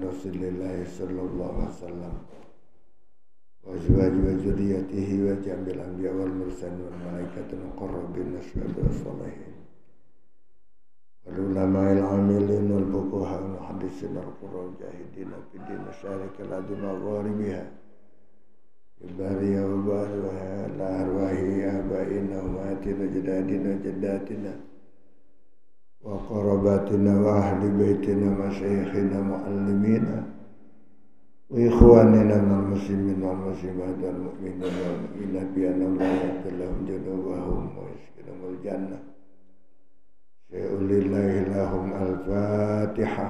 Rasulillah sallallahu alaihi wasallam wa azwaji wa dzurriyyatihi wa jamil anbiya wal mursalin wal malaikatil muqarrabin wasyuhada wassalihin wal ulama'il amilin wal fuqaha wal muhaddisin wal qurra jahidin fid din masyarikil ardi magharibiha ibariya wa bariha la arwahi abaina wa matina jadadina jaddatina wa qarabatina wa ahli baitina masyayikhina muallimina wa ikhwanina minal muslimin wal muslimat wal mu'minin wal mu'minat bi anna Allah yaghfir lahum dzunubahum wa yudkhilahumul jannah. Syai'ulillahi lahum al-Fatiha.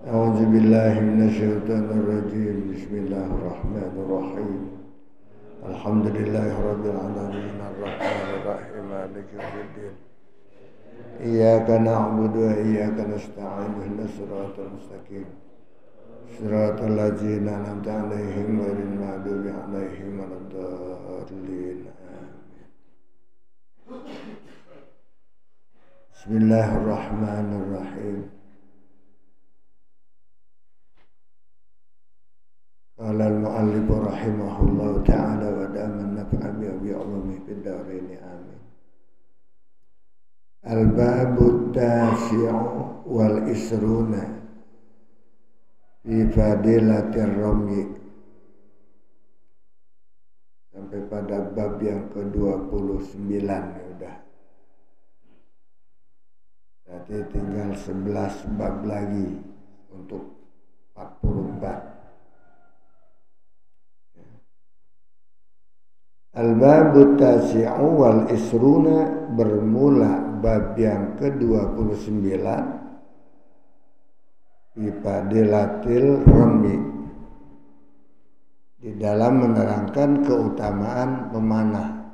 A'udzu billahi minasy syaithanir rajim. Bismillahirrahmanirrahim. Alhamdulillahi rabbil alamin arrahmanir rahim maliki yaumiddin. Iyyaka na'budu wa iyyaka nasta'in ihdinas siratal mustaqim siratal ladzina an'amta 'alaihim ghairil maghdubi 'alaihim waladdallin. Bismillahirrahmanirrahim. Qala al-mu'allif rahimahullahu ta'ala wa daman naf'a bi 'ulumihi fid dharain amin. Al-babu tasi'u wal isruna fi fadilatir ramyi. Sampai pada bab yang ke-29 ya udah. Berarti tinggal 11 bab lagi untuk 44. Al-babu tasi'u wal isruna bermula bab yang ke-29 fi fadilatil ramyi, di dalam menerangkan keutamaan memanah,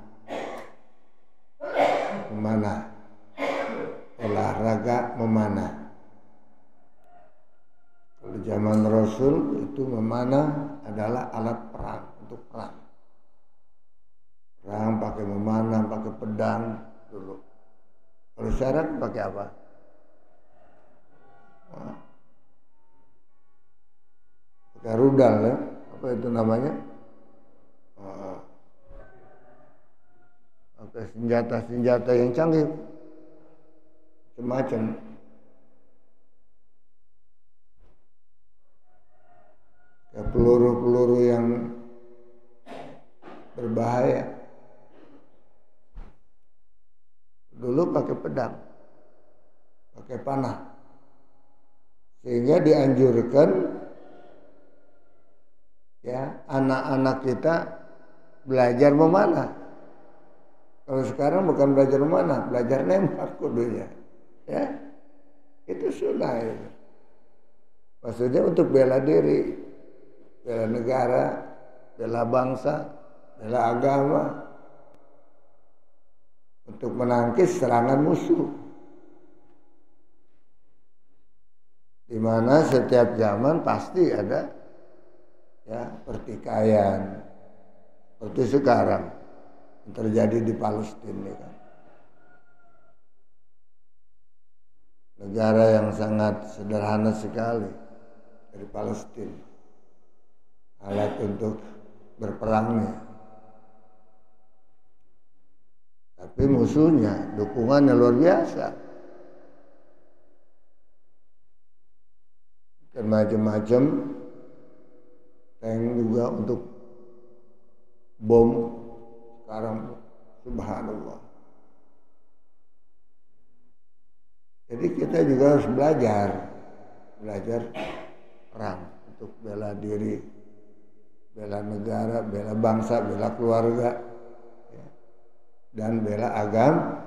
olahraga memanah. Kalau zaman Rasul itu memanah adalah alat perang, untuk perang pakai memanah, pakai pedang dulu. Kalau sekarang pakai apa? Pakai rudal ya, apa itu namanya? Pakai senjata-senjata yang canggih, macam-macam. Kayak peluru-peluru yang berbahaya. Dulu pakai pedang, pakai panah, sehingga dianjurkan ya anak-anak kita belajar memanah. Kalau sekarang bukan belajar memanah, belajar nembak kudunya, ya itu sunnah itu. Maksudnya untuk bela diri, bela negara, bela bangsa, bela agama, untuk menangkis serangan musuh, di mana setiap zaman pasti ada ya pertikaian seperti sekarang yang terjadi di Palestina kan. Negara yang sangat sederhana sekali dari Palestina, alat untuk berperangnya. Tapi musuhnya dukungannya luar biasa. Dan macam-macam tank juga untuk bom sekarang, subhanallah. Jadi kita juga harus belajar perang untuk bela diri, bela negara, bela bangsa, bela keluarga, dan bela agama.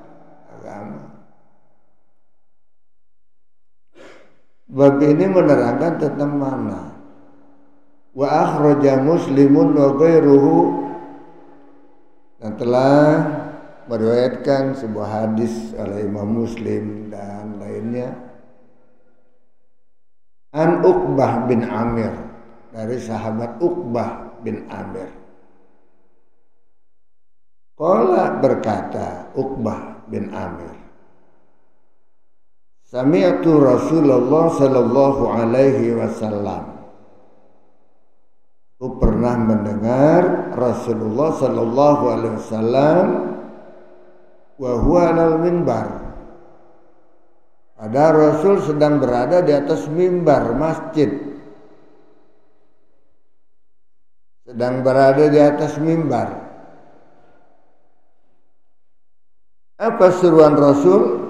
Bab ini menerangkan tentang mana. Wa akhraja Muslimun wa ghairuhu, dan telah meriwayatkan sebuah hadis oleh Imam Muslim dan lainnya, an Uqbah bin Amir, dari sahabat Uqbah bin Amir. Qala, berkata Uqbah bin Amir, Sami'tu Rasulullah sallallahu alaihi wasallam. Aku pernah mendengar Rasulullah sallallahu alaihi wasallam wa huwa 'alal minbar. Ada Rasul sedang berada di atas mimbar masjid. Sedang berada di atas mimbar. Apa seruan Rasul?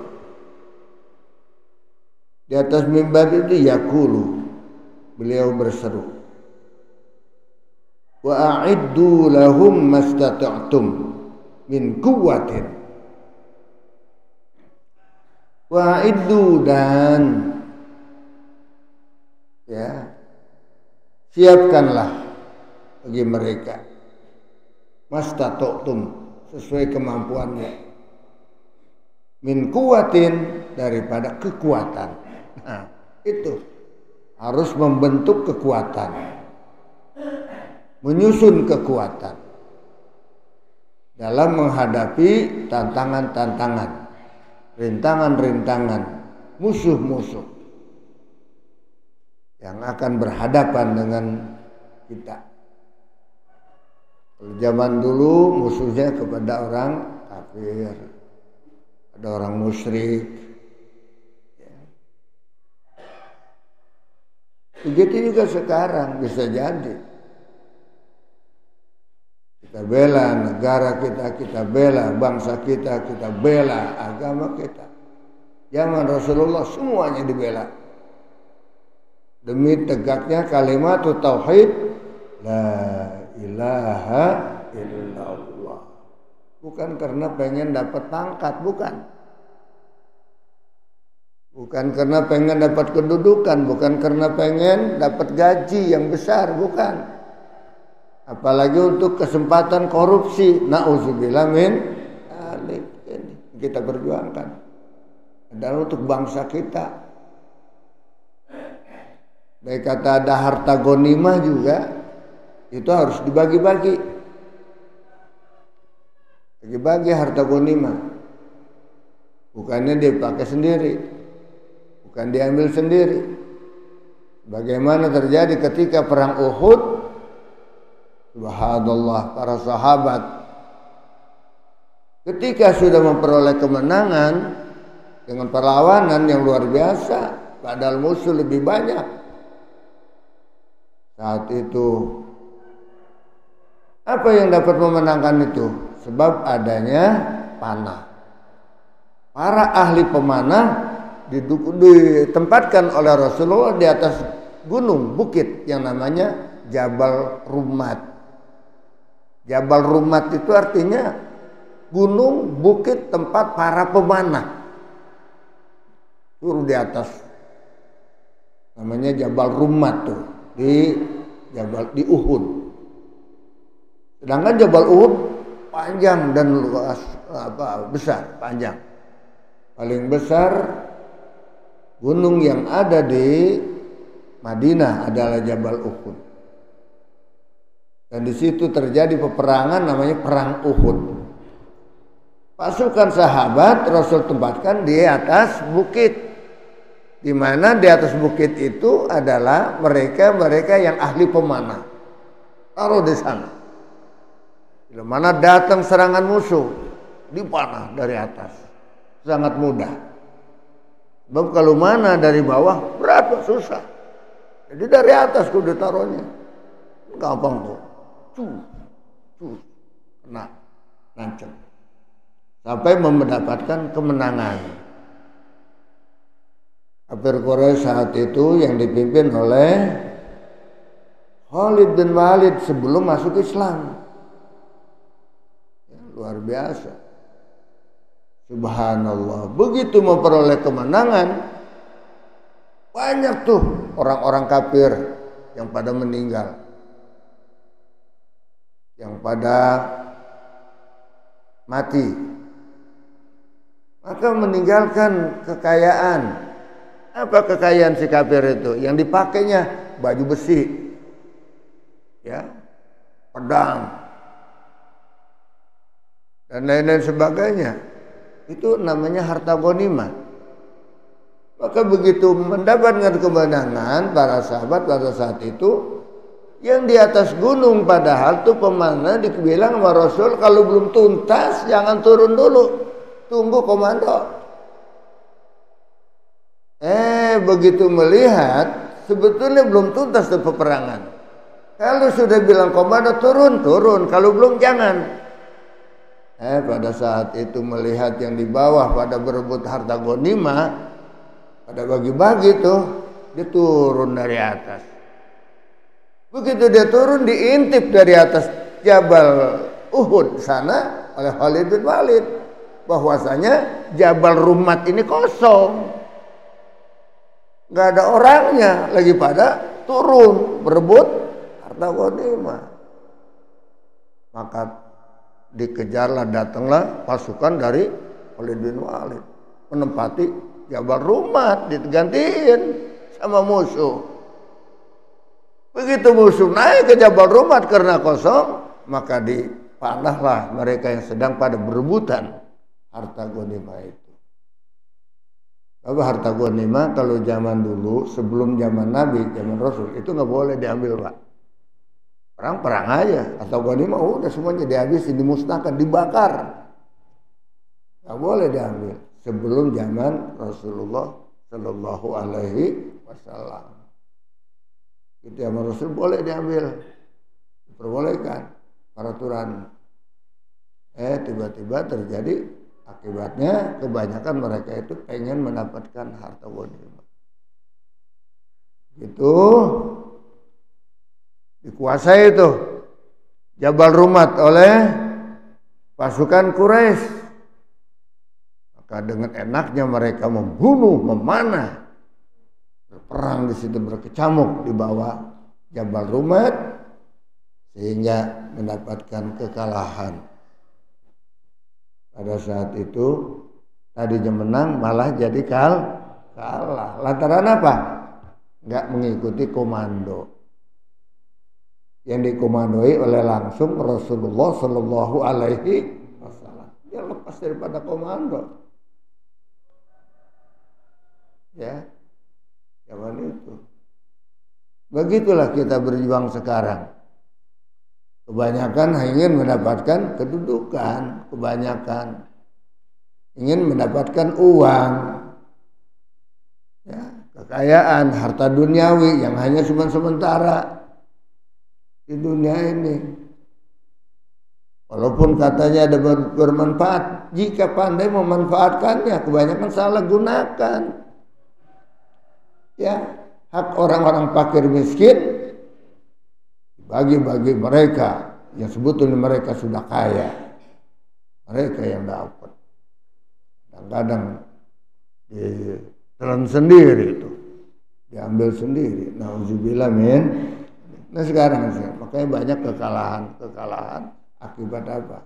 Di atas mimbar itu yaqulu, beliau berseru, wa a'iddu lahum mastata'tum min quwwatin. Wa a'iddu, dan ya, siapkanlah bagi mereka mastata'tum, sesuai kemampuannya, min quwwatin, daripada kekuatan. Nah, itu harus membentuk kekuatan, menyusun kekuatan dalam menghadapi tantangan-tantangan, rintangan-rintangan, musuh-musuh yang akan berhadapan dengan kita. Kalau zaman dulu musuhnya kepada orang kafir, ada orang musyrik. Begitu juga sekarang bisa jadi. Kita bela negara kita, kita bela bangsa kita bela agama kita. Zaman Rasulullah semuanya dibela. Demi tegaknya kalimat tauhid, la ilaha illallah. Bukan karena pengen dapat pangkat, bukan. Bukan karena pengen dapat kedudukan, bukan karena pengen dapat gaji yang besar, bukan. Apalagi untuk kesempatan korupsi, na'udzubillah min dzalik. Kita perjuangkan adalah untuk bangsa kita. Baik kata ada harta ghanimah juga, itu harus dibagi-bagi. Bagi-bagi harta ghanimah. Bukannya dipakai sendiri. Bukan diambil sendiri. Bagaimana terjadi ketika perang Uhud? Subhanallah, para sahabat ketika sudah memperoleh kemenangan dengan perlawanan yang luar biasa, padahal musuh lebih banyak. Saat itu apa yang dapat memenangkan itu? Sebab adanya panah. Para ahli pemanah ditempatkan oleh Rasulullah di atas gunung bukit yang namanya Jabal Rumat. Jabal Rumat itu artinya gunung bukit tempat para pemanah. Turun di atas. Namanya Jabal Rumat tuh di Uhud. Sedangkan Jabal Uhud panjang dan luas, besar, panjang. Paling besar gunung yang ada di Madinah adalah Jabal Uhud. Dan di situ terjadi peperangan namanya Perang Uhud. Pasukan sahabat Rasul tempatkan di atas bukit. Di mana di atas bukit itu adalah mereka yang ahli pemanah. Taruh di sana. Bila mana datang serangan musuh, dipanah dari atas. Sangat mudah. Sebab kalau mana dari bawah berat, susah. Jadi dari atas kudu taruhnya. Gampang tuh. Kena nancep. Sampai mendapatkan kemenangan. Kafir Quraisy saat itu yang dipimpin oleh Khalid bin Walid sebelum masuk Islam. Ya, luar biasa. Subhanallah. Begitu memperoleh kemenangan, banyak tuh orang-orang kafir yang pada meninggal, yang pada mati. Maka meninggalkan kekayaan. Apa kekayaan si kafir itu? Yang dipakainya baju besi, ya, pedang, dan lain-lain sebagainya. Itu namanya harta ghanimah. Maka begitu mendapatkan kemenangan para sahabat pada saat itu, yang di atas gunung padahal tuh pemanah dibilang sama Rasul, kalau belum tuntas jangan turun dulu, tunggu komando. Begitu melihat sebetulnya belum tuntas tuh peperangan. Kalau sudah bilang komando turun, kalau belum jangan. Pada saat itu melihat yang di bawah pada berebut harta ghanimah, pada bagi-bagi tuh, dia turun dari atas. Begitu dia turun, diintip dari atas Jabal Uhud sana oleh Khalid bin Walid, bahwasanya Jabal Rumat ini kosong, nggak ada orangnya, lagi pada turun berebut harta ghanimah. Maka dikejarlah, datanglah pasukan dari Khalid bin Walid menempati Jabal Rumat, digantiin sama musuh. Begitu musuh naik ke Jabal Rumat karena kosong, maka dipanahlah mereka yang sedang pada berebutan harta ghanimah itu. Apa harta ghanimah kalau zaman dulu, sebelum zaman Nabi, zaman Rasul, itu nggak boleh diambil, Pak. Perang aja, atau ghanimah udah semuanya dihabisin, dimusnahkan, dibakar. Nggak boleh diambil sebelum zaman Rasulullah Shallallahu Alaihi Wasallam. Itu zaman Rasul boleh diambil, diperbolehkan peraturan. Tiba-tiba terjadi akibatnya kebanyakan mereka itu pengen mendapatkan harta ghanimah. Itu dikuasai itu Jabal Rumat oleh pasukan Quraisy. Maka dengan enaknya mereka membunuh, memanah, berperang di situ, berkecamuk di bawah Jabal Rumat sehingga mendapatkan kekalahan. Pada saat itu tadinya menang malah jadi kalah. Lantaran apa? Nggak mengikuti komando yang dikomandoi oleh langsung Rasulullah Shallallahu Alaihi Wasallam. Dia lepas daripada komando. Ya, zaman itu. Begitulah kita berjuang sekarang. Kebanyakan ingin mendapatkan kedudukan, kebanyakan ingin mendapatkan uang, ya, kekayaan, harta duniawi yang hanya sementara di dunia ini. Walaupun katanya ada bermanfaat, jika pandai memanfaatkannya, kebanyakan salah gunakan. Ya, hak orang-orang fakir miskin bagi-bagi mereka yang sebetulnya mereka sudah kaya, mereka yang dapat. Kadang-kadang ditelan sendiri itu, diambil sendiri. Nauzubillah min. Nah sekarang makanya banyak kekalahan akibat apa?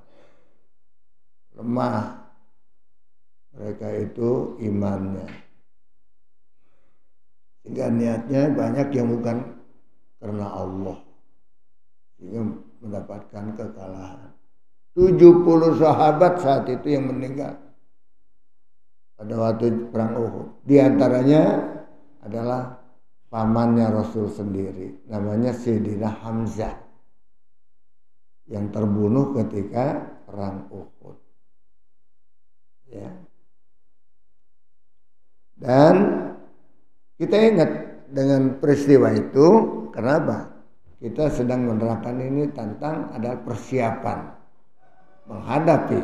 Lemah mereka itu imannya. Sehingga niatnya banyak yang bukan karena Allah, sehingga mendapatkan kekalahan. 70 sahabat saat itu yang meninggal pada waktu perang Uhud. Di antaranya adalah pamannya Rasul sendiri, namanya Sayyidina Hamzah, yang terbunuh ketika perang Uhud. Ya. Dan kita ingat dengan peristiwa itu, kenapa? Kita sedang menerapkan ini tentang ada persiapan menghadapi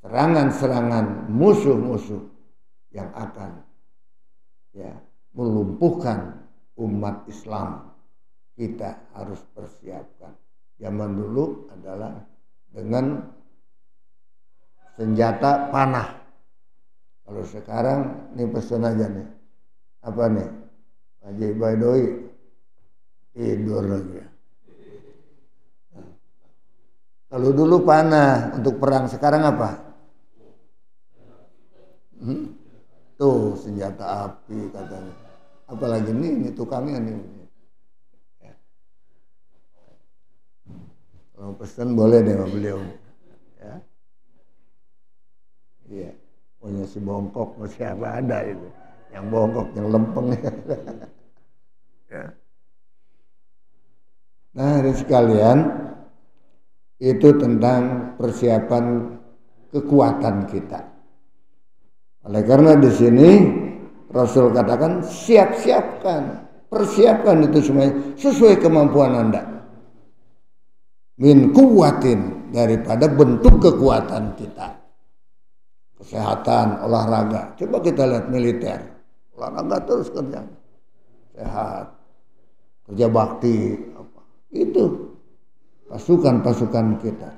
serangan-serangan musuh-musuh yang akan melumpuhkan umat Islam. Kita harus persiapkan. Zaman dulu adalah dengan senjata panah. Kalau sekarang ini pesan aja nih. Apa nih? Haji Baidoi tidur lagi. Kalau dulu panah untuk perang, sekarang apa? Tuh senjata api katanya. Apalagi ini tukangnya nih. Ya. Kalau pesan boleh deh sama beliau. Ya. Iya. Punya si bongkok masih apa ada itu. yang bongkok, yang lempeng. Ya. Nah, ini sekalian, itu tentang persiapan kekuatan kita. Oleh karena di sini Rasul katakan siap-siapkan, persiapkan itu semuanya sesuai kemampuan Anda. Min kuwatin, daripada bentuk kekuatan kita. Kesehatan, olahraga. Coba kita lihat militer, olahraga terus kerja, sehat, kerja bakti, apa. Itu pasukan-pasukan kita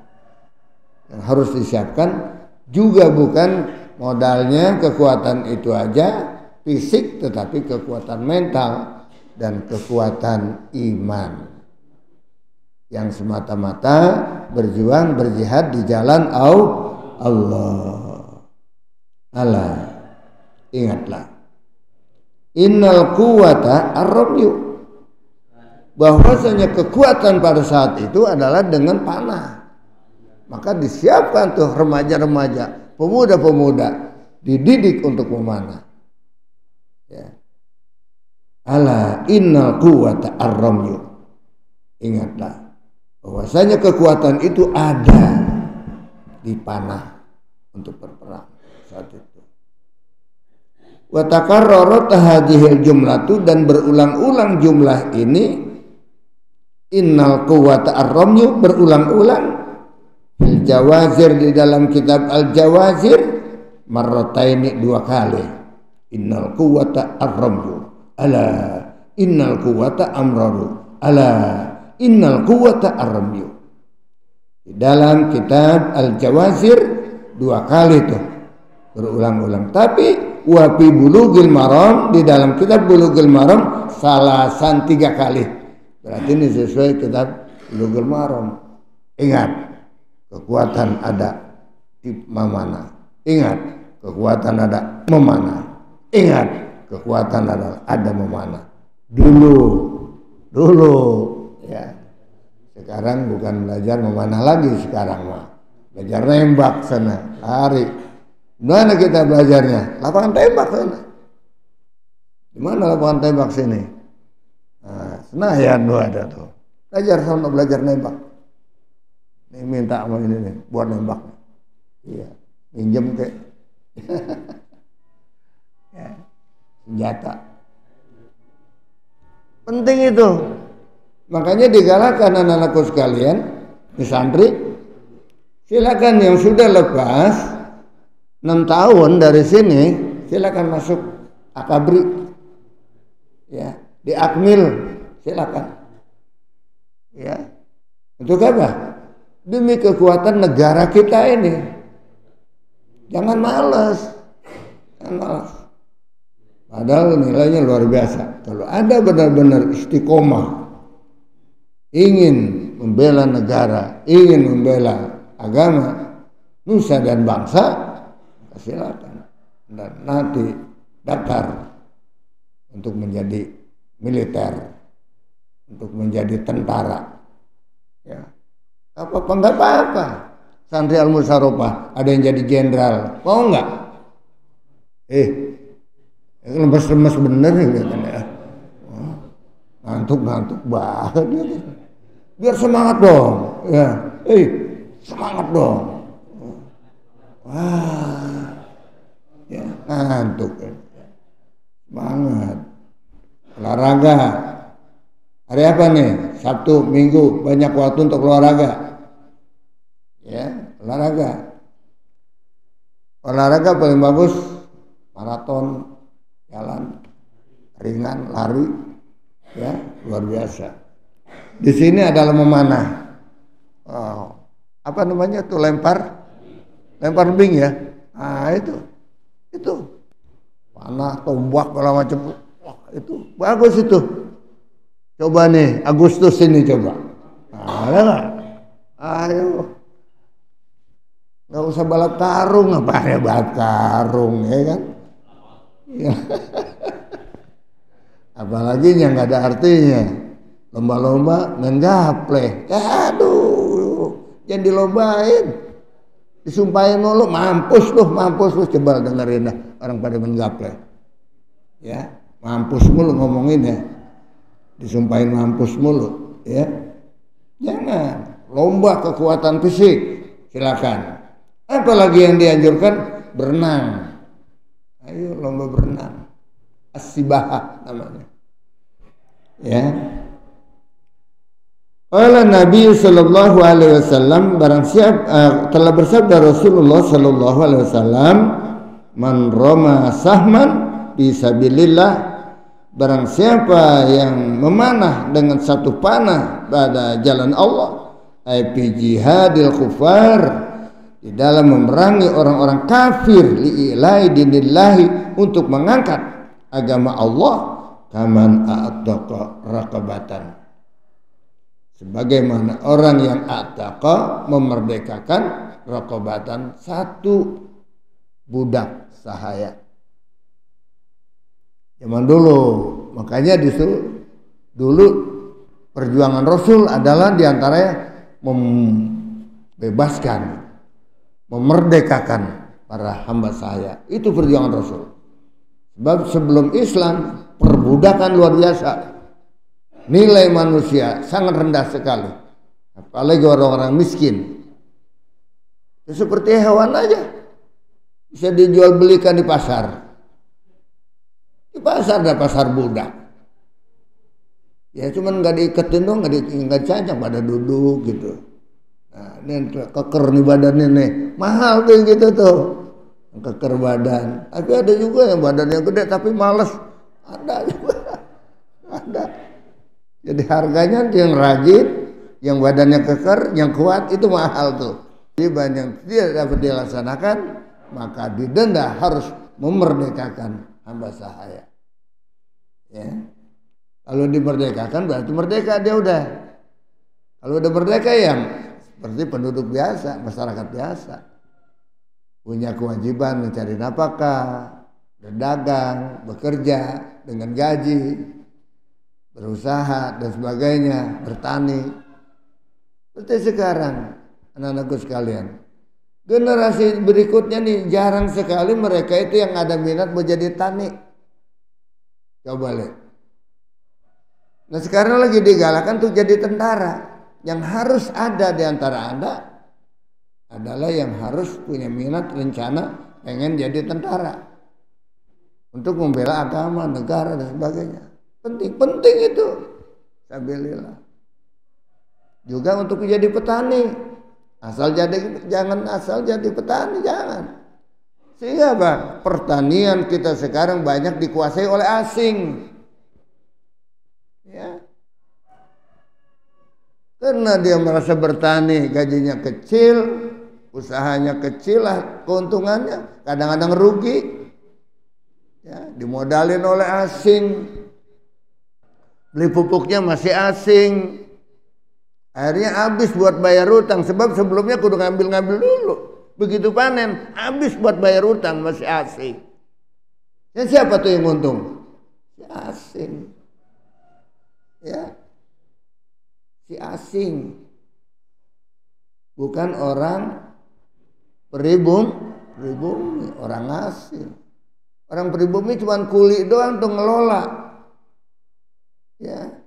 yang harus disiapkan. Juga bukan modalnya kekuatan itu aja fisik, tetapi kekuatan mental dan kekuatan iman yang semata-mata berjuang berjihad di jalan Allah. Allah, ingatlah, innal quwwata ar-ramyu, bahwasanya kekuatan pada saat itu adalah dengan panah. Maka disiapkan tuh remaja-remaja, pemuda-pemuda, dididik untuk memanah. Ya. Ala innal quwwata ar-ramyu. Ingatlah bahwasanya kekuatan itu ada di panah untuk berperang saat itu. Wa takarrarat hadhil jumlatu, dan berulang-ulang jumlah ini, innal quwwata ar-ramyu, berulang-ulang fil jawazir, di dalam kitab al-jawazir, marrataini, 2 kali. Innal quwwata ar-ramyu, ala innal quwwata amraru, ala innal quwwata ar-ramyu. Di dalam kitab al-jawazir 2 kali tuh, berulang-ulang. Tapi wa fi bulughil maram, di dalam kitab bulughil maram salasan 3 kali. Berarti ini sesuai kitab bulughil maram. Ingat, kekuatan ada di memanah. Ingat, kekuatan ada memanah. Ingat, kekuatan ada memanah. Dulu ya. Sekarang bukan belajar memanah lagi, sekarang mah belajar nembak sana, lari. Mana kita belajarnya? Lapangan tembak sana. Di mana lapangan tembak sini? Nah, Senayan tuh ada tuh. Belajar sana, belajar nembak. Ini minta sama ini nih, buat nembak. Iya, minjem ke. Ya, senjata. Penting itu. Makanya digalakkan anak-anakku sekalian, di santri, silakan yang sudah lepas 6 tahun dari sini, silakan masuk akabri. Ya, di akmil silakan. Ya. Untuk apa? Demi kekuatan negara kita ini. Jangan malas. Jangan malas. Padahal nilainya luar biasa. Kalau ada benar-benar istiqomah, ingin membela negara, ingin membela agama, nusa dan bangsa, silakan. Dan nanti daftar untuk menjadi militer, untuk menjadi tentara. Ya. Apa-apa, enggak apa-apa. Santri Al-Musyarafah ada yang jadi jenderal, mau enggak? Lemes-lemes bener ya kan ya. Ngantuk-ngantuk banget gitu. Biar semangat dong, ya. Semangat dong. Wah, ya ngantuk. Semangat. Olahraga. Hari apa nih? Sabtu, Minggu, banyak waktu untuk olahraga. Ya, olahraga. Olahraga paling bagus maraton, jalan, ringan, lari. Ya, luar biasa. Di sini adalah memanah. Oh, apa namanya tuh, lempar bing ya. Nah, itu panah, tombak, segala macam. Wah, itu bagus itu. Coba nih Agustus ini coba. Nah, ada nggak? Ayo, nggak usah balap karung, apa ya balap karung ya kan? Ya. Apalagi yang nggak ada artinya. Lomba-lomba main gaple. Aduh, jangan dilombain. Disumpahin mulu, mampus lu, coba dengerin dah orang pada main gaple. Ya, mampus mulu ngomongin ya. Disumpahin mampus mulu, ya. Jangan lomba kekuatan fisik, silakan. Apalagi yang dianjurkan berenang. Ayo lomba berenang. As-sibahah namanya. Ya. Qala Nabi sallallahu alaihi wasallam barang siapa telah bersabda Rasulullah sallallahu alaihi wasallam, man rama sahman fisabilillah, barang siapa yang memanah dengan satu panah pada jalan Allah, ai fi jihadil kufar, di dalam memerangi orang-orang kafir, li'ilai dinillahi, untuk mengangkat agama Allah, kaman a'taqa raqabatan, sebagaimana orang yang a'taqa memerdekakan raqabatan, satu budak sahaya. Zaman dulu, makanya dulu perjuangan Rasul adalah diantaranya membebaskan, memerdekakan para hamba sahaya. Itu perjuangan Rasul. Sebab sebelum Islam perbudakan luar biasa. Nilai manusia sangat rendah sekali. Apalagi orang-orang miskin. Ya, seperti hewan aja. Bisa dijual belikan di pasar. Di pasar ada pasar budak. Ya cuman nggak diiketin dong, nggak dicacang, pada duduk gitu. Nah, ini keker nih badannya nih, mahal tuh gitu tuh, keker badan. Tapi ada juga yang badannya gede tapi males, ada juga, ada. Jadi harganya yang rajin, yang badannya keker, yang kuat itu mahal tuh. Jadi banyak tidak dapat dilaksanakan, maka didenda, harus memerdekakan hamba sahaya. Ya, kalau dimerdekakan berarti merdeka dia udah. Kalau udah merdeka ya seperti penduduk biasa, masyarakat biasa, punya kewajiban mencari nafkah, berdagang, bekerja dengan gaji, berusaha dan sebagainya, bertani. Seperti sekarang, anak-anakku sekalian, generasi berikutnya nih jarang sekali mereka itu yang ada minat mau jadi tani. Coba lihat. Nah sekarang lagi digalakan tuh jadi tentara. Yang harus ada di antara Anda adalah yang harus punya minat, rencana pengen jadi tentara untuk membela agama, negara dan sebagainya. Penting itu. Sabilillah. Juga untuk menjadi petani. Jangan asal jadi petani, jangan. Sehingga apa? Pertanian kita sekarang banyak dikuasai oleh asing. Ya. Karena dia merasa bertani gajinya kecil, usahanya kecil lah, keuntungannya kadang-kadang rugi. Ya, dimodalin oleh asing. Beli pupuknya masih asing. Akhirnya habis buat bayar utang, sebab sebelumnya kudu ngambil dulu. Begitu panen, habis buat bayar utang, masih asing. Ya, siapa tuh yang untung? Si asing. Ya. Si asing. Bukan orang pribumi, orang asing. Orang pribumi cuma kuli doang untuk ngelola. Ya.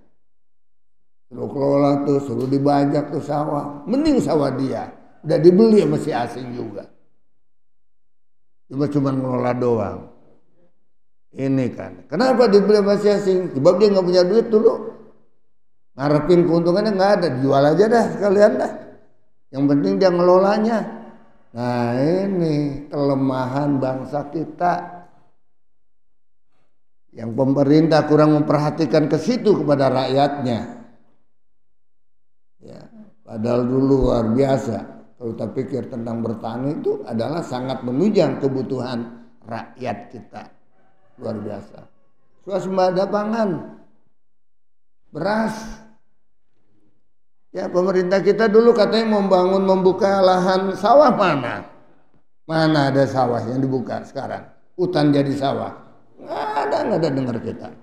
Suruh kelola tuh, suruh dibajak tuh sawah. Mending sawah dia. Udah dibeli sama si asing juga. Cuma ngelola doang. Ini kan. Kenapa dibeli sama si asing? Sebab dia gak punya duit dulu. Ngarepin keuntungannya gak ada. Jual aja dah sekalian dah. Yang penting dia ngelolanya. Nah ini kelemahan bangsa kita. Yang pemerintah kurang memperhatikan ke situ kepada rakyatnya. Ya, padahal dulu luar biasa. Kalau kita pikir tentang bertani itu adalah sangat menunjang kebutuhan rakyat kita. Luar biasa. Swasembada pangan, beras. Ya, pemerintah kita dulu katanya membuka lahan sawah, mana? Mana ada sawah yang dibuka sekarang? Hutan jadi sawah. Nggak ada dengar kita.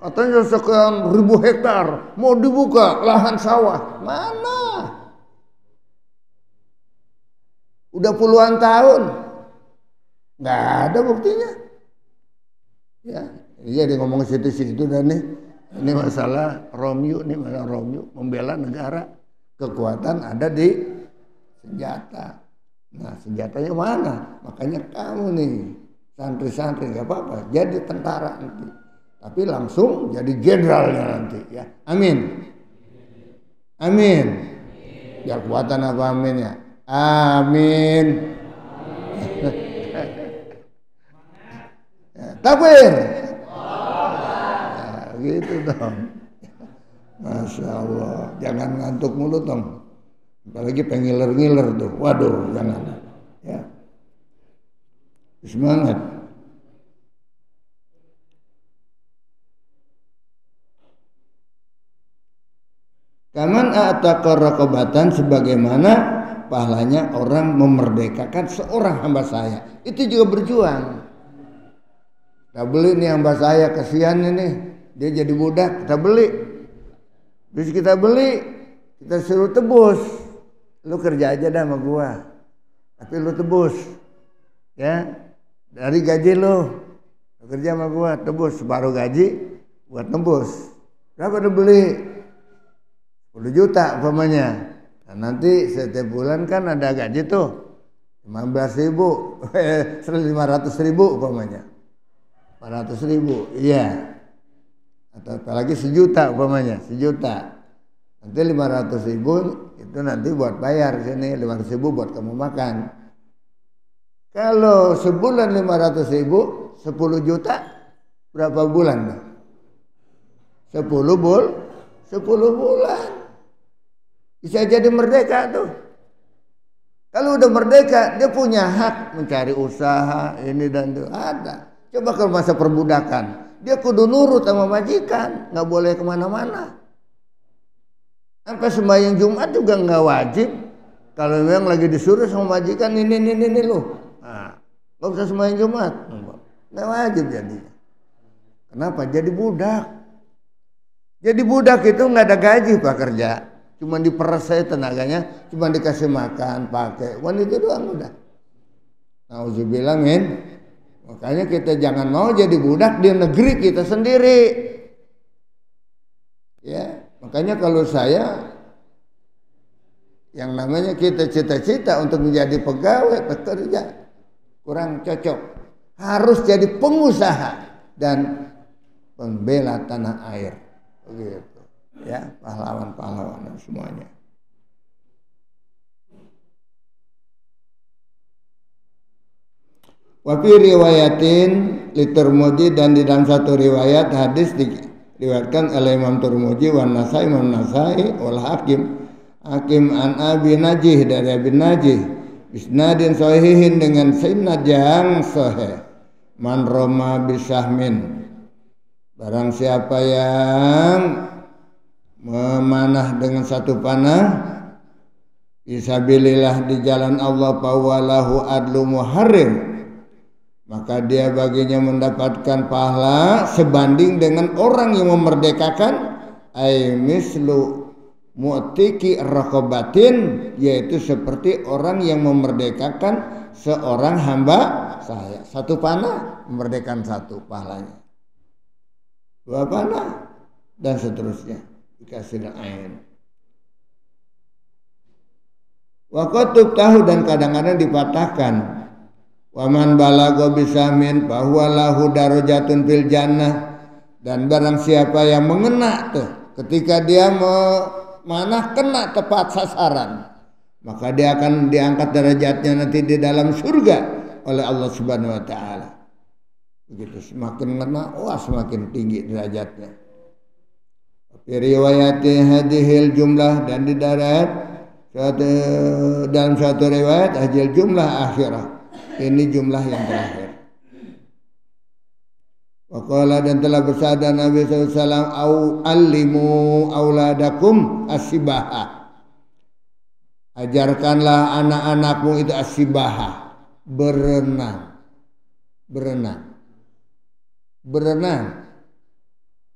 Katanya sekian ribu hektar mau dibuka lahan sawah. Mana? Udah puluhan tahun. Nggak ada buktinya. Ya, Iya dia ngomong situ-situ dan nih ini masalah Romeo nih, masalah Romeo membela negara, kekuatan ada di senjata. Nah senjatanya mana? Makanya kamu nih santri-santri nggak apa-apa jadi tentara nanti, tapi langsung jadi jenderalnya nanti ya. Amin. Amin. Biar kuatan apa amin ya? Amin. Takbir. Nah, gitu dong. Masya Allah. Jangan ngantuk mulu dong. Apalagi pengiler-ngiler tuh. Waduh, jangan. Ya. Semangat. Kaman a'taqa raqabatan, sebagaimana pahalanya orang memerdekakan seorang hamba saya. Itu juga berjuang. Kita beli nih hamba saya, kasihan ini dia jadi budak, kita beli. Terus kita beli, kita suruh tebus. Lu kerja aja dah sama gua, tapi lu tebus, ya dari gaji lu kerja sama gua, tebus separuh gaji buat tebus. Berapa udah beli? 10 juta umpamanya. Nah, nanti setiap bulan kan ada gaji tuh 15.000, 500.000 umpamanya. 400.000, iya. Atau apalagi 1 juta umpamanya, 1 juta. Nanti 500.000 itu nanti buat bayar sini, 500.000 buat kamu makan. Kalau sebulan 500.000, 10 juta berapa bulan? 10 bulan. Bisa jadi merdeka tuh. Kalau udah merdeka, dia punya hak mencari usaha ini dan itu ada. Coba kalau masa perbudakan, dia kudu nurut sama majikan, nggak boleh kemana-mana. Sampai sembahyang Jumat juga nggak wajib. Kalau memang lagi disuruh sama majikan ini loh, nah, nggak usah sembahyang Jumat, nggak wajib jadinya. Kenapa? Jadi budak. Jadi budak itu nggak ada gaji pak kerja, cuma diperes saya tenaganya, cuma dikasih makan, pakai, itu doang udah. Nauzubillah min. Makanya kita jangan mau jadi budak di negeri kita sendiri. Ya, makanya kalau saya yang namanya kita cita-cita untuk menjadi pegawai pekerja kurang cocok. Harus jadi pengusaha dan pembela tanah air. Begitu. Ya, pahlawan-pahlawan dan semuanya. Wa fi riwayatin li Tirmidzi, dan di dalam satu riwayat hadis diriwayatkan oleh Imam Tirmidzi wa Nasai, Imam Nasai wal Hakim an Abi Najih, dari Abi Najih bisnadin sahihin, dengan sanad yang sahih. Man roma bisahmin, barang siapa yang memanah dengan satu panah fisabilillah di jalan Allah, fawalahu adlu muharrim, maka dia baginya mendapatkan pahala sebanding dengan orang yang memerdekakan, ay mislu mu'tiki raqabatin, yaitu seperti orang yang memerdekakan seorang hamba saya. Satu panah memerdekakan satu pahalanya, 2 panah dan seterusnya dikasih ain. Wa qatub tahu, dan kadang-kadang dipatahkan. Waman balago bisamin bahwa lahu darajatun fil jannah, dan barang siapa yang mengena tuh ketika dia memanah kena tepat sasaran, maka dia akan diangkat derajatnya nanti di dalam surga oleh Allah Subhanahu wa taala. Begitu, semakin kena, wah semakin tinggi derajatnya. Riwayat hadhil jumlah, dan di dalam satu riwayat hadhil jumlah akhirah, ini jumlah yang terakhir. Waqala, dan telah bersabda Nabi SAW, au allimu auladakum as-sibaha, ajarkanlah anak-anakmu itu as-sibaha, berenang.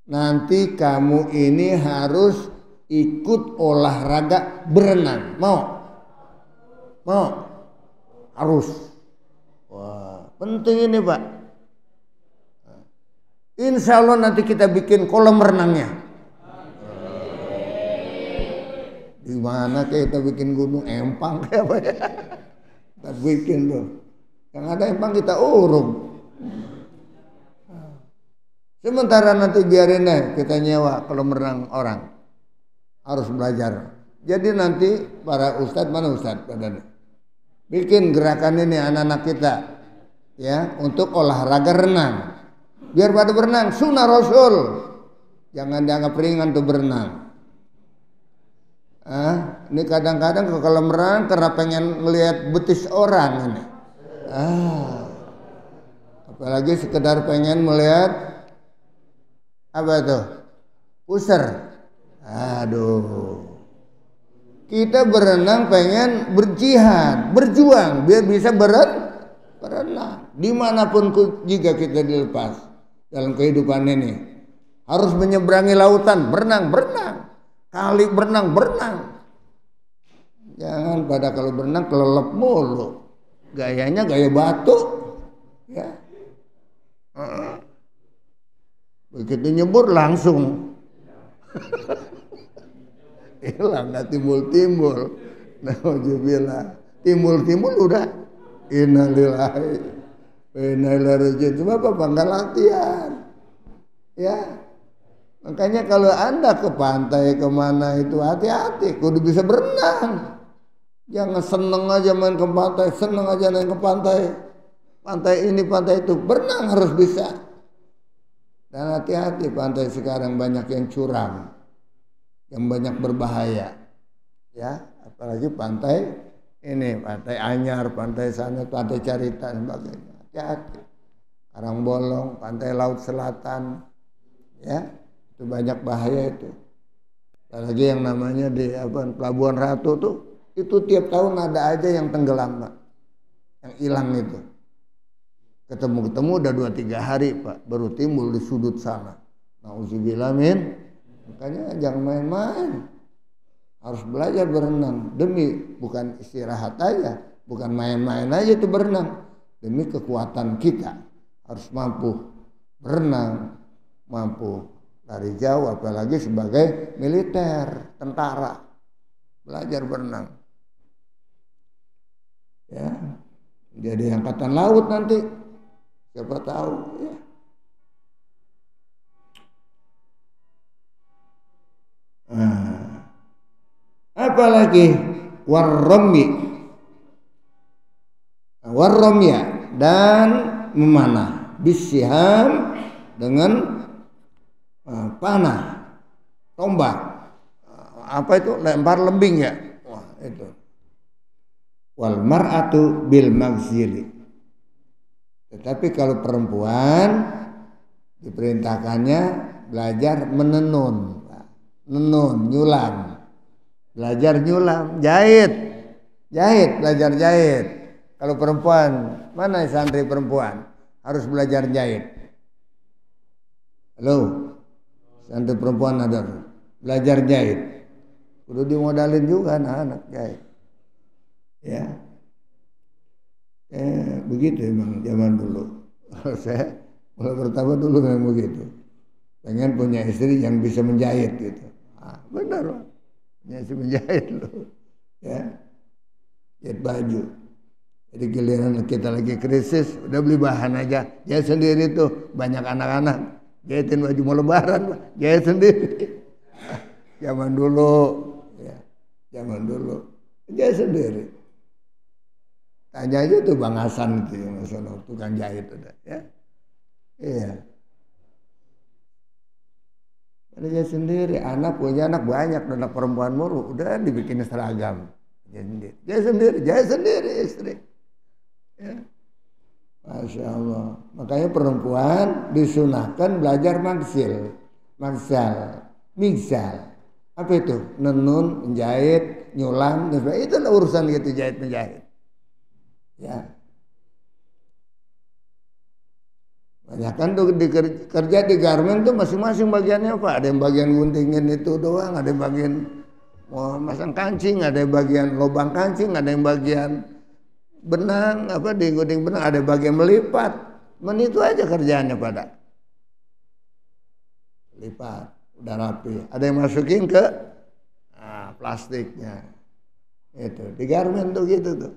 Nanti kamu ini harus ikut olahraga berenang. Mau? Harus. Wah, penting ini Pak. Insya Allah nanti kita bikin kolam renangnya. Di mana kita bikin gunung Empang kayak apa ya? Kita bikin tuh. Yang ada Empang kita urung. Sementara nanti biarin deh kita nyewa kolam renang orang. Harus belajar. Jadi nanti para ustadz, mana ustadz padanya? Bikin gerakan ini anak-anak kita ya untuk olahraga renang. Biar pada berenang, sunnah Rasul. Jangan dianggap ringan tuh berenang. Ini kadang-kadang ke kolam renang karena pengen ngelihat betis orang ini. Apalagi sekedar pengen melihat apa itu? Puser. Aduh. Kita berenang pengen berjihad, berjuang biar bisa berenang. Dimanapun jika kita dilepas dalam kehidupan ini, harus menyeberangi lautan, berenang. Kali berenang. Jangan pada kalau berenang kelelep mulu. Gayanya gaya batu. Ya. Begitu nyebur langsung hilang, nggak timbul. Nauzubillah. Timbul udah. Innalillahi wa inna ilaihi raji'un. Cuma apa? Nggak latihan. Ya. Makanya kalau Anda ke pantai kemana itu hati-hati, kudu bisa berenang. Jangan seneng aja main ke pantai, seneng aja main ke pantai. Pantai ini, pantai itu, berenang harus bisa. Dan hati-hati, pantai sekarang banyak yang curang, yang banyak berbahaya. Ya, apalagi pantai ini, pantai Anyar, pantai sana, pantai Carita dan sebagainya. Hati-hati. Karangbolong, pantai Laut Selatan, ya. Itu banyak bahaya itu. Apalagi yang namanya di Pelabuhan Ratu tuh, itu tiap tahun ada aja yang tenggelam, Pak. Yang hilang itu. Ketemu udah 2-3 hari, Pak, baru timbul di sudut sana. Nauzubillah min. Makanya jangan main-main. Harus belajar berenang demi bukan istirahat aja, bukan main-main aja itu berenang. Demi kekuatan kita. Harus mampu berenang, mampu lari jauh, apalagi sebagai militer, tentara, belajar berenang. Ya, jadi angkatan laut nanti, siapa tahu. Ya. Apalagi warromya dan memanah bisiham dengan panah, tombak, apa itu, lempar lembing ya, wah itu. Wal mar'atu bil magzili. Tetapi kalau perempuan diperintahkannya belajar menenun, nyulam, belajar nyulam, jahit, belajar jahit. Kalau perempuan, mana santri perempuan harus belajar jahit? Halo. Santri perempuan ada belajar jahit, kudu dimodalin juga anak-anak jahit, ya. Begitu emang zaman dulu. Saya mulai pertama dulu memang begitu, pengen punya istri yang bisa menjahit gitu. Benar loh, punya istri menjahit loh, ya, jahit baju. Jadi giliran kita lagi krisis, udah beli bahan aja, jahit sendiri tuh, banyak anak-anak. Jahitin baju mau lebaran, jahit sendiri. Zaman dulu, ya, jahit sendiri. Tanya aja tuh Bang Hasan itu yang sono tukang jahit udah, ya. Iya. Ada jahit sendiri, anak punya anak banyak, anak perempuan mulu, udah dibikin seragam. Jahit sendiri istri. Ya. Masya Allah. Makanya perempuan disunahkan belajar migsal. Apa itu? Nenun, menjahit, nyulam, dan sebagainya. Itulah urusan gitu, jahit menjahit. Ya. Banyak kan tuh kerja di garmen tuh masing-masing bagiannya apa? Ada yang bagian guntingin itu doang, ada yang bagian masang kancing, ada yang bagian lubang kancing, ada yang bagian benang, di gunting benang, ada bagian melipat. Itu aja kerjaannya pada. lipat, udah rapi. Ada yang masukin ke plastiknya. Itu di garmen tuh gitu tuh.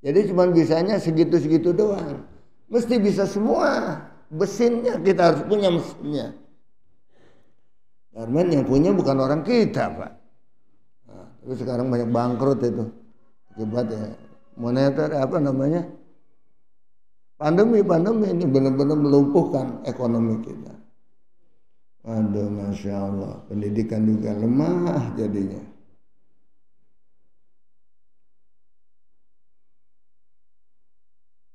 Jadi cuma bisanya segitu-segitu doang. Mesti bisa semua. Mesinnya kita harus punya mesinnya. Garmen yang punya bukan orang kita, Pak. Nah, tapi sekarang banyak bangkrut itu. Akibat ya moneter apa namanya? Pandemi ini benar-benar melumpuhkan ekonomi kita. Aduh, Masya Allah. Pendidikan juga lemah jadinya.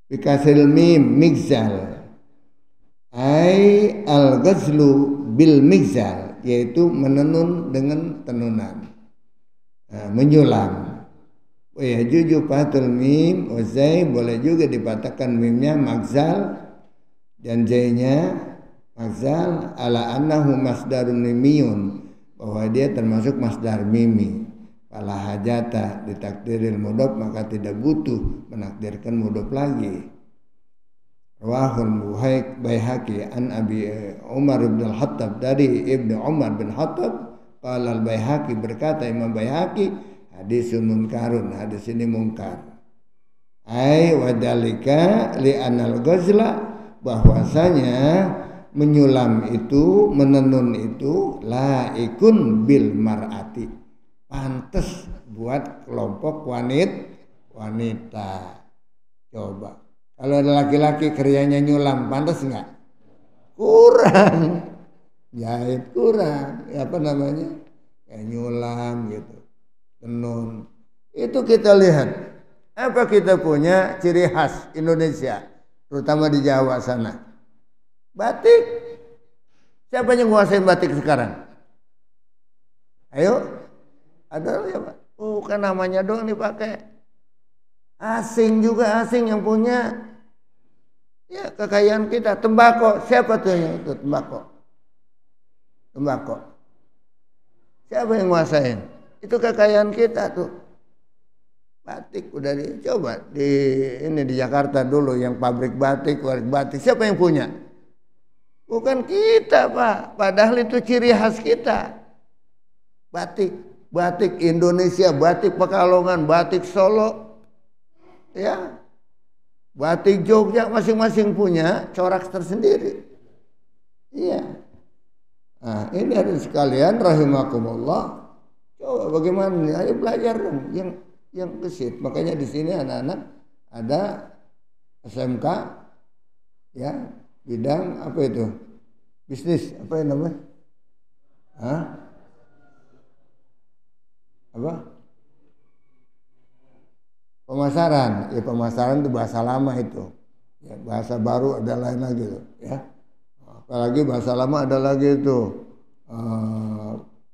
Bikasil mim migzal ay al-ghazlu bil migzal, yaitu menenun dengan tenunan, menyulam. Ya juju patul mim wazai, boleh juga dipatahkan mimnya magzal dan zainya magzal, ala annahu masdarun mimiyun, bahwa dia termasuk masdar mimi. Fala hajata ditakdiril mudhof, maka tidak butuh menakdirkan mudhof lagi. Rawahul Baihaqi an Abi Umar bin Al-Khattab, dari Ibnu Umar bin Khattab, qala al-Baihaqi, berkata Imam Baihaqi, hadisun munkarun, hadis ini mungkar. Ai wadalika li anal ghazla, bahwasanya menyulam itu, menenun itu laikun bil mar'ati, pantes buat kelompok wanita. Coba kalau ada laki-laki kerjanya nyulam, pantas nggak? Kurang. Jahit kurang. Apa namanya? Kayak nyulam gitu. Tenun. Itu kita lihat. Apa kita punya ciri khas Indonesia, terutama di Jawa sana? Batik. Siapa yang menguasai batik sekarang? Ayo. Ada ya Pak? Bukan namanya doang dipakai. Asing juga, asing yang punya. Ya, kekayaan kita. Tembakau. Siapa tuh yang itu? Tembakau. Siapa yang nguasain? Itu kekayaan kita tuh. Batik udah dicoba di Jakarta dulu, yang pabrik batik. Siapa yang punya? Bukan kita, Pak. Padahal itu ciri khas kita. Batik Indonesia, batik Pekalongan, batik Solo, ya, batik Jogja, masing-masing punya corak tersendiri. Iya. Nah, ini ada sekalian rahimakumullah. Coba bagaimana? Ayo belajar dong yang kesit. Makanya di sini anak-anak ada SMK, ya, bidang apa itu? Bisnis, apa yang namanya? Apa? Pemasaran. Ya, pemasaran itu bahasa lama itu. Ya, bahasa baru ada lain lagi tuh, ya. Apalagi bahasa lama ada lagi itu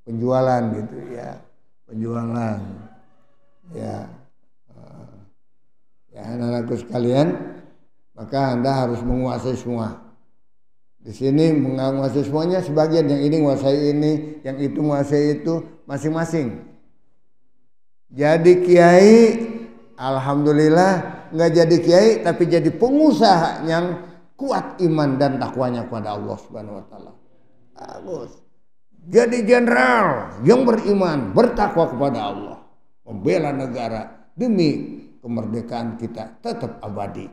penjualan gitu, ya. Penjualan. Ya. Ya, anak-anakku sekalian, maka Anda harus menguasai semua. Di sini menguasai semuanya, sebagian yang ini menguasai ini, yang itu menguasai itu, masing-masing. Jadi kiai, alhamdulillah, nggak jadi kiai tapi jadi pengusaha yang kuat iman dan takwanya kepada Allah Subhanahu wa taala. Bagus. Jadi jenderal yang beriman, bertakwa kepada Allah, membela negara demi kemerdekaan kita tetap abadi.